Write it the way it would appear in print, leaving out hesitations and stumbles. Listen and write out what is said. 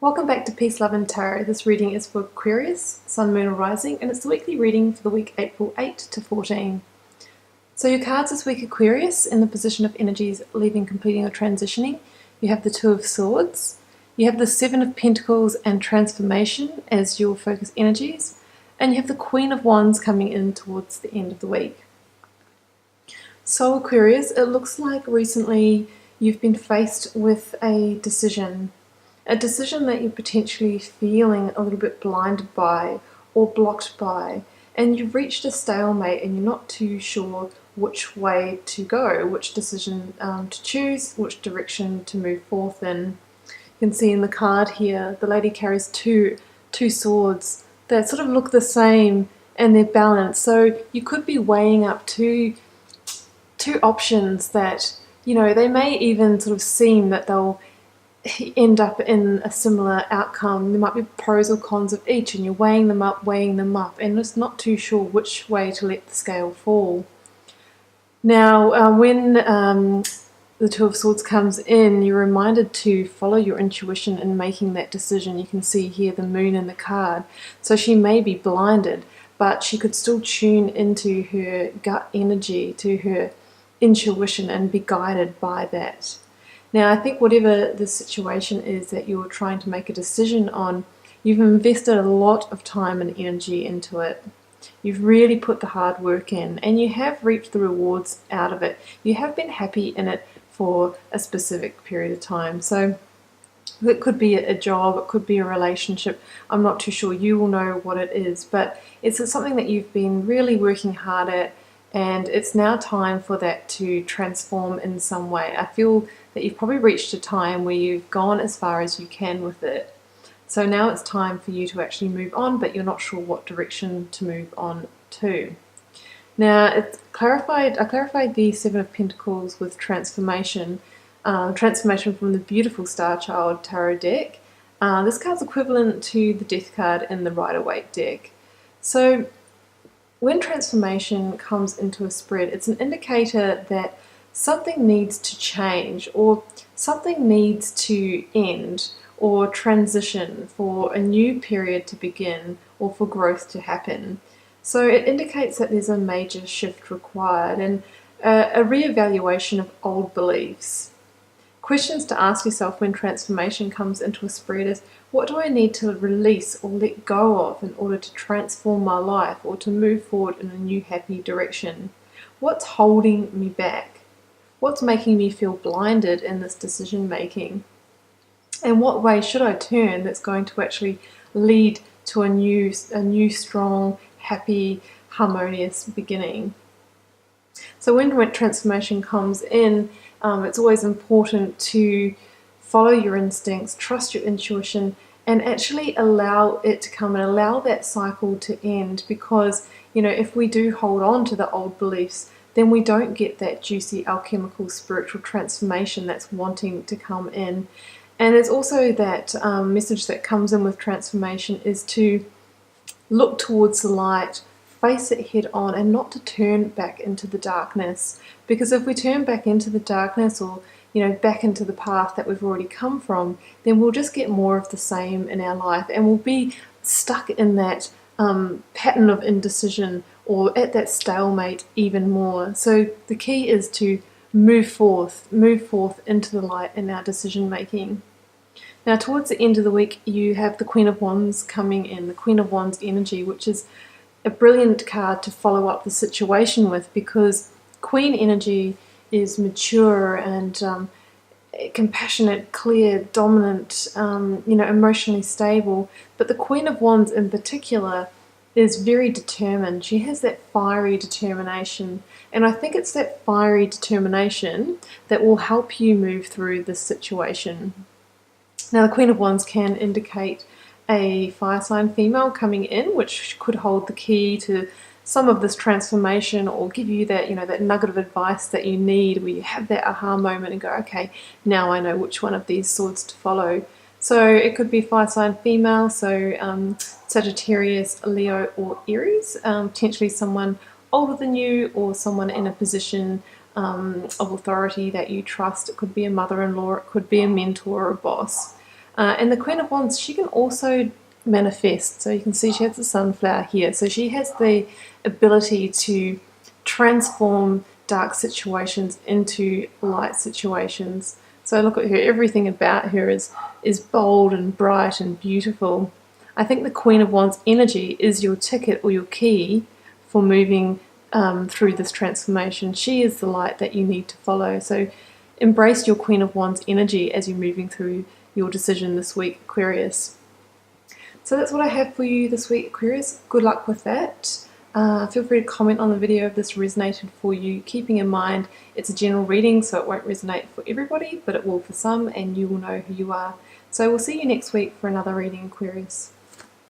Welcome back to Peace, Love and Tarot. This reading is for Aquarius, Sun, Moon or Rising, and it's the weekly reading for the week April 8 to 14. So your cards this week, Aquarius, in the position of energies leaving, completing or transitioning. You have the Two of Swords. You have the Seven of Pentacles and Transformation as your focus energies. And you have the Queen of Wands coming in towards the end of the week. So Aquarius, it looks like recently you've been faced with a decision that you're potentially feeling a little bit blinded by or blocked by, and you've reached a stalemate and you're not too sure which way to go, which decision to choose, which direction to move forth in. You can see in the card here, the lady carries two swords that sort of look the same and they're balanced. So you could be weighing up two options that, they may even sort of seem that they'll end up in a similar outcome. There might be pros or cons of each, and you're weighing them up, and just not too sure which way to let the scale fall. Now, when the Two of Swords comes in, you're reminded to follow your intuition in making that decision. You can see here the moon in the card. So she may be blinded, but she could still tune into her gut energy, to her intuition, and be guided by that. Now, I think whatever the situation is that you're trying to make a decision on, you've invested a lot of time and energy into it. You've really put the hard work in, and you have reaped the rewards out of it. You have been happy in it for a specific period of time. So it could be a job, it could be a relationship. I'm not too sure. You will know what it is, but it's something that you've been really working hard at, and it's now time for that to transform in some way. I feel that you've probably reached a time where you've gone as far as you can with it. So now it's time for you to actually move on, but you're not sure what direction to move on to. Now, I clarified the Seven of Pentacles with transformation. Transformation from the beautiful Star Child Tarot deck. This card's equivalent to the Death card in the Rider-Waite deck. So when transformation comes into a spread, it's an indicator that something needs to change, or something needs to end, or transition for a new period to begin, or for growth to happen. So it indicates that there's a major shift required, and a re-evaluation of old beliefs. Questions to ask yourself when transformation comes into a spread is, what do I need to release or let go of in order to transform my life or to move forward in a new happy direction? What's holding me back? What's making me feel blinded in this decision making? And what way should I turn that's going to actually lead to a new strong, happy, harmonious beginning? So when transformation comes in, it's always important to follow your instincts, trust your intuition, and actually allow it to come and allow that cycle to end. Because, if we do hold on to the old beliefs, then we don't get that juicy alchemical spiritual transformation that's wanting to come in. And it's also that message that comes in with transformation is to look towards the light, face it head on, and not to turn back into the darkness. Because if we turn back into the darkness, or back into the path that we've already come from, then we'll just get more of the same in our life, and we'll be stuck in that pattern of indecision, or at that stalemate even more. So the key is to move forth into the light in our decision making. Now, towards the end of the week, you have the Queen of Wands coming in, the Queen of Wands energy, which is a brilliant card to follow up the situation with, because Queen energy is mature and compassionate, clear, dominant, emotionally stable. But the Queen of Wands in particular is very determined. She has that fiery determination, and I think it's that fiery determination that will help you move through this situation. Now, the Queen of Wands can indicate a fire sign female coming in, which could hold the key to some of this transformation, or give you that, that nugget of advice that you need, where you have that aha moment and go, okay, now I know which one of these swords to follow. So it could be fire sign female, so Sagittarius, Leo, or Aries, potentially someone older than you, or someone in a position of authority that you trust. It could be a mother-in-law, it could be a mentor or a boss. And the Queen of Wands, she can also manifest. So you can see she has the sunflower here. So she has the ability to transform dark situations into light situations. So look at her, everything about her is bold and bright and beautiful. I think the Queen of Wands energy is your ticket or your key for moving through this transformation. She is the light that you need to follow. So embrace your Queen of Wands energy as you're moving through your decision this week, Aquarius. So that's what I have for you this week, Aquarius. Good luck with that. Feel free to comment on the video if this resonated for you, keeping in mind it's a general reading, so it won't resonate for everybody, but it will for some, and you will know who you are. So we'll see you next week for another reading, Aquarius.